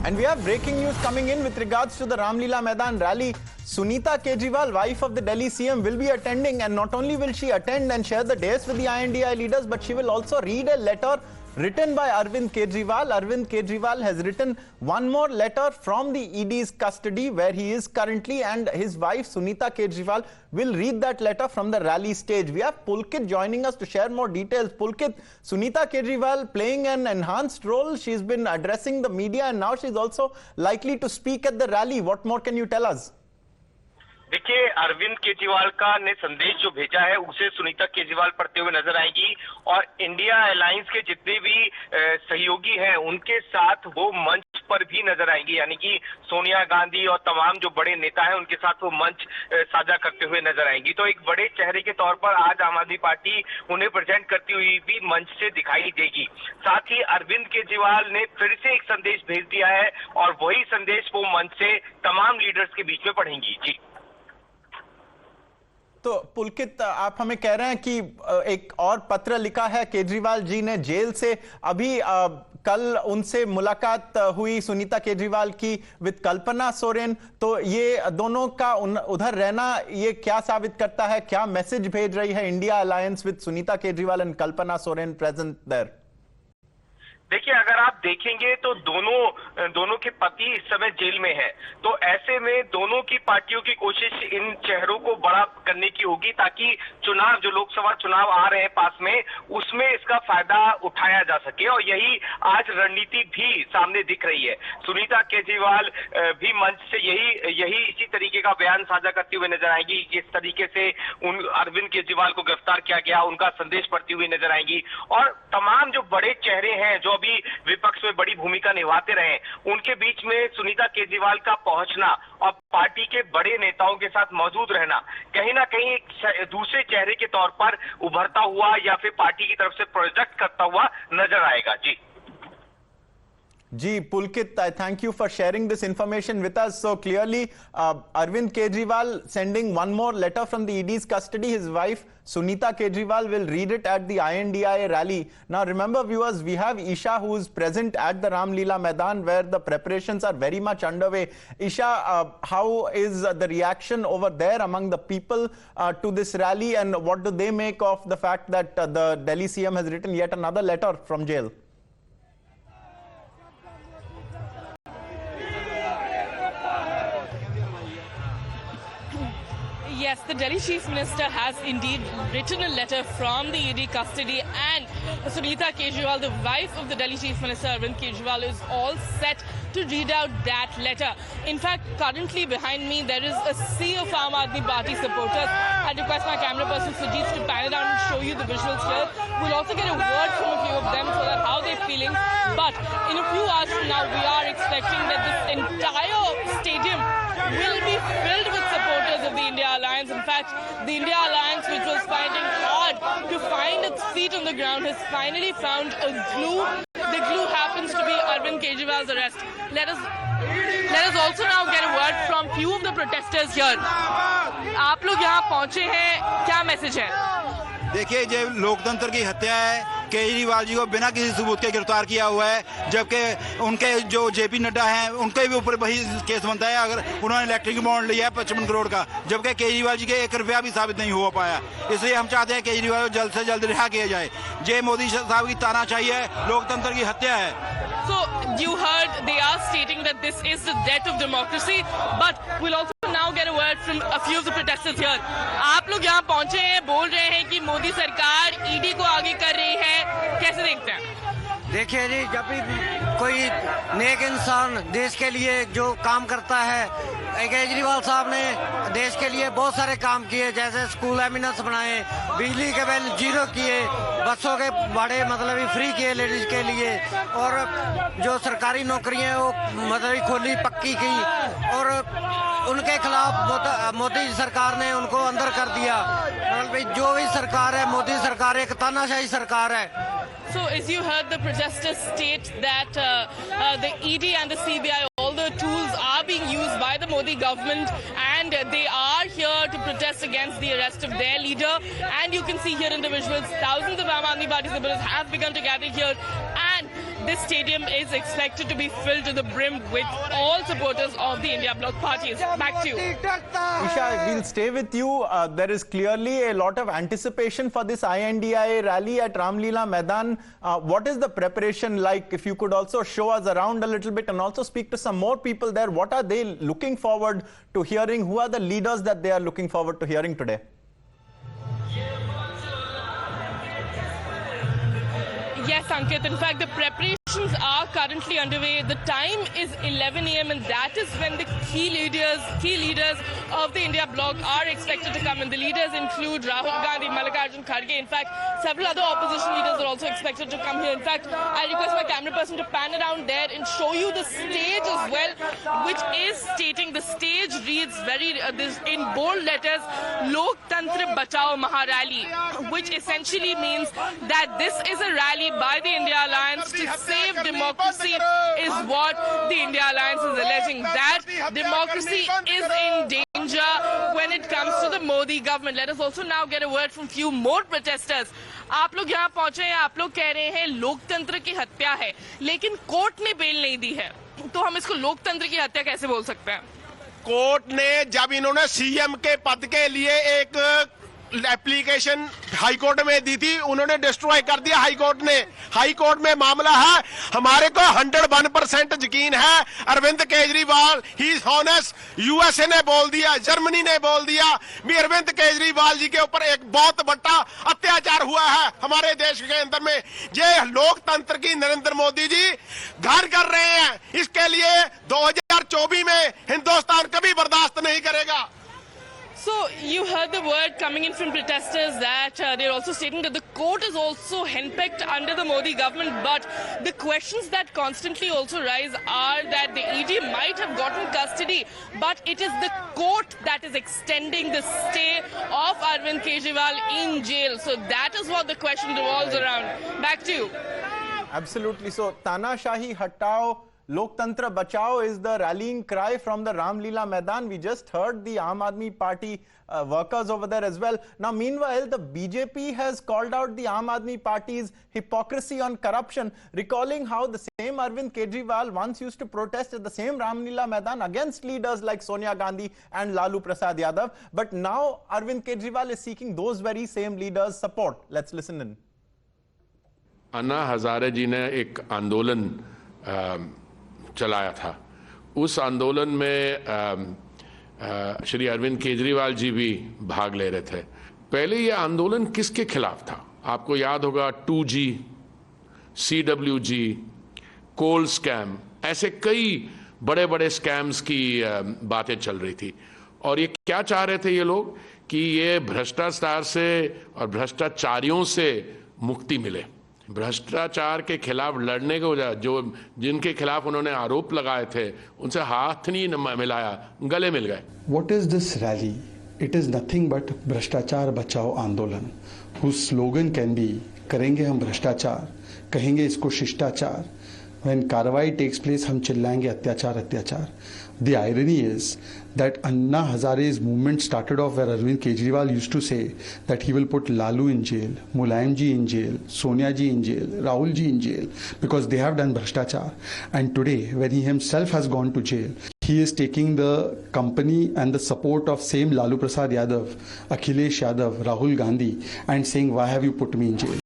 And we have breaking news coming in with regards to the Ramlila Maidan rally. Sunita Kejriwal, wife of the Delhi CM, will be attending, and not only will she attend and share the dais with the INDI leaders, but she will also read a letter written by Arvind Kejriwal. Arvind Kejriwal has written one more letter from the ED's custody where he is currently, and his wife Sunita Kejriwal will read that letter from the rally stage. We have Pulkit joining us to share more details. Pulkit, Sunita Kejriwal playing an enhanced role. She's been addressing the media and now she's also likely to speak at the rally. What more can you tell us? देखिए, अरविंद केजरीवाल का ने संदेश जो भेजा है उसे सुनीता केजरीवाल पढ़ते हुए नजर आएंगी और इंडिया अलायंस के जितने भी सहयोगी हैं उनके साथ वो मंच पर भी नजर आएंगी, यानी कि सोनिया गांधी और तमाम जो बड़े नेता हैं उनके साथ वो मंच साझा करते हुए नजर आएंगी। तो एक बड़े चेहरे के तौर पर आज आम आदमी पार्टी उन्हें प्रेजेंट करती हुई भी मंच से दिखाई देगी। साथ ही अरविंद केजरीवाल ने फिर से एक संदेश भेज दिया है और वही संदेश वो मंच से तमाम लीडर्स के बीच में पढ़ेंगी। जी तो पुलकित, आप हमें कह रहे हैं कि एक और पत्र लिखा है केजरीवाल जी ने जेल से। अभी कल उनसे मुलाकात हुई सुनीता केजरीवाल की विद कल्पना सोरेन, तो ये दोनों का उधर रहना ये क्या साबित करता है, क्या मैसेज भेज रही है India alliance with Sunita Kejriwal and Kalpana Soren present there? देखिए, अगर आप देखेंगे तो दोनों के पति इस समय जेल में हैं, तो ऐसे में दोनों की पार्टियों की कोशिश इन चेहरों को बड़ा करने की होगी ताकि चुनाव, जो लोकसभा चुनाव आ रहे हैं पास में, उसमें इसका फायदा उठाया जा सके और यही आज रणनीति भी सामने दिख रही है। सुनीता केजरीवाल भी मंच से यही इसी तरीके का बयान साझा करती हुए नजर आएंगी। जिस तरीके से उन अरविंद केजरीवाल को गिरफ्तार किया गया उनका संदेश पढ़ती हुई नजर आएंगी और तमाम जो बड़े चेहरे हैं जो अभी विपक्ष में बड़ी भूमिका निभाते रहे उनके बीच में सुनीता केजरीवाल का पहुंचना और पार्टी के बड़े नेताओं के साथ मौजूद रहना कहीं ना कहीं एक दूसरे चेहरे के तौर पर उभरता हुआ या फिर पार्टी की तरफ से प्रोजेक्ट करता हुआ नजर आएगा। जी Pulkit, I thank you for sharing this information with us. So clearly, Arvind Kejriwal sending one more letter from the ED's custody. His wife Sunita Kejriwal will read it at the INDI rally. Now remember viewers, we have Isha who is present at the Ramlila Maidan where the preparations are very much underway. Isha, how is the reaction over there among the people to this rally, and what do they make of the fact that the Delhi CM has written yet another letter from jail? Yes, the Delhi Chief Minister has indeed written a letter from the ED custody, and Sunita Kejriwal, the wife of the Delhi Chief Minister Arvind Kejriwal, is all set to read out that letter. In fact, currently behind me there is a sea of Aam Aadmi Party supporters. I request my camera person Sujit to pan it down and show you the visuals here. We'll also get a word from a few of them so that how they're feeling. But in a few hours from now, we are expecting that this entire stadium will be filled with supporters of the India Alliance. In fact, the India Alliance, which was finding hard to find its feet on the ground, has finally found a glue. The glue happens to be Arvind Kejriwal's arrest. Let us also now get a word from few of the protesters here. आप लोग यहाँ पहुँचे हैं, क्या message है? देखिए, ये लोकतंत्र की हत्या है। केजरीवाल जी को बिना किसी सबूत के गिरफ्तार किया हुआ है, जबकि उनके जो जेपी नड्डा हैं उनके भी ऊपर वही केस बनता है अगर उन्होंने इलेक्ट्रिक बॉन्ड लिया है 55 करोड़ का, जबकि केजरीवाल जी के 1 रुपया भी साबित नहीं हो पाया। इसलिए हम चाहते हैं केजरीवाल को जल्द से जल्द रिहा किया जाए। ये मोदी साहब की तानाशाही है, लोकतंत्र की हत्या है। So you heard they are stating that this is the death of democracy, but we'll also now get a word from a few of the protesters here. आप लोग यहाँ पहुँचे हैं, बोल रहे हैं कि मोदी सरकार ईडी को आगे कर रही है, कैसे देखते हैं? देखिए जी, जब भी कोई नेक इंसान देश के लिए जो काम करता है, केजरीवाल साहब ने देश के लिए बहुत सारे काम किए, जैसे स्कूल एमिनेंस बनाए, बिजली के बिल जीरो किए, बसों के भाड़े मतलब फ्री किए लेडीज के लिए, और जो सरकारी नौकरियां वो मतलब खोली पक्की की, और उनके खिलाफ मोदी सरकार ने उनको अंदर कर दिया। मतलब जो भी सरकार है, मोदी सरकार एक तानाशाही सरकार है। So as you heard the protesters state that the ED and the CBI, all the tools are being used by the Modi government, and they are here to protest against the arrest of their leader. And you can see here in the visuals, thousands of Aam Aadmi Party supporters have begun to gather here, and this stadium is expected to be filled to the brim with all supporters of the India Bloc parties. Back to you. Isha, we'll stay with you. There is clearly a lot of anticipation for this INDI rally at Ramlila Maidan. What is the preparation like? If you could also show us around a little bit and also speak to some more people there. What are they looking forward to hearing? Who are the leaders that they are looking forward to hearing today? Yes, Ankit. In fact, the preparations are currently underway. The time is 11 a.m. and that is when the key leaders of the India Bloc are expected to come in. The leaders include Rahul Gandhi, Mallikarjun Kharge. In fact, several other opposition leaders are also expected to come here. In fact, I request my camera person to pan around there and show you the stage as well, which is stating, the stage reads this in bold letters, Loktantra Bachao Maharali, which essentially means that this is a rally by the India Alliance to save democracy, is what the India Alliance is alleging. That democracy is in danger when it comes to the Modi government. Let us also now get a word from few more protesters. आप लोग यहाँ पहुंचे हैं, आप लोग कह रहे हैं लोकतंत्र की हत्या है, लेकिन कोर्ट ने बेल नहीं दी है, तो हम इसको लोकतंत्र की हत्या कैसे बोल सकते हैं? कोर्ट ने जब इन्होंने सीएम के पद के लिए एक एप्लीकेशन हाई कोर्ट में दी थी, उन्होंने डिस्ट्रॉय कर दिया हाई कोर्ट ने। हाई कोर्ट में मामला है, हमारे को 101% यकीन है अरविंद केजरीवाल ही इज ऑनेस्ट। यूएसए ने बोल दिया, जर्मनी ने बोल दिया भी अरविंद केजरीवाल जी के ऊपर एक बहुत बड़ा अत्याचार हुआ है हमारे देश के अंदर में। ये लोकतंत्र की नरेंद्र मोदी जी घर कर रहे हैं, इसके लिए 2024 में हिंदुस्तान कभी बर्दाश्त नहीं करेगा। So you heard the word coming in from protesters that they're also stating that the court is also henpecked under the Modi government. But the questions that constantly also rise are that the ED might have gotten custody, but it is the court that is extending the stay of Arvind Kejriwal in jail. So that is what the question revolves around. Back to you. Absolutely. So Tanashahi Hatao, Loktantra Bachao is the rallying cry from the Ramlila Maidan. We just heard the Aam Aadmi Party workers over there as well. Now, meanwhile, the BJP has called out the Aam Aadmi Party's hypocrisy on corruption, recalling how the same Arvind Kejriwal once used to protest at the same Ramlila Maidan against leaders like Sonia Gandhi and Lalu Prasad Yadav. But now Arvind Kejriwal is seeking those very same leaders' support. Let's listen in. Anna Hazare जी ने एक आंदोलन चलाया था। उस आंदोलन में श्री अरविंद केजरीवाल जी भी भाग ले रहे थे। पहले ये आंदोलन किसके खिलाफ था? आपको याद होगा 2G, CWG, कोल स्कैम, ऐसे कई बड़े बड़े स्कैम्स की बातें चल रही थी। और ये क्या चाह रहे थे ये लोग कि ये भ्रष्टाचार से और भ्रष्टाचारियों से मुक्ति मिले। भ्रष्टाचार के खिलाफ लड़ने को जो जिनके खिलाफ उन्होंने आरोप लगाए थे उनसे हाथ नहीं मिलाया, गले मिल गए। What is this rally? It is nothing but भ्रष्टाचार बचाओ आंदोलन, whose slogan can be करेंगे हम भ्रष्टाचार, कहेंगे इसको शिष्टाचार। When कार्रवाई takes place हम चिल्लाएंगे अत्याचार अत्याचार। The irony is that Anna Hazare's movement started off where Arvind Kejriwal used to say that he will put Lalu in jail, Mulayam ji in jail, Sonia ji in jail, Rahul ji in jail because they have done bhashtachar. And today, when he himself has gone to jail, he is taking the company and the support of same Lalu Prasad Yadav, Akhilesh Yadav, Rahul Gandhi and saying, why have you put me in jail?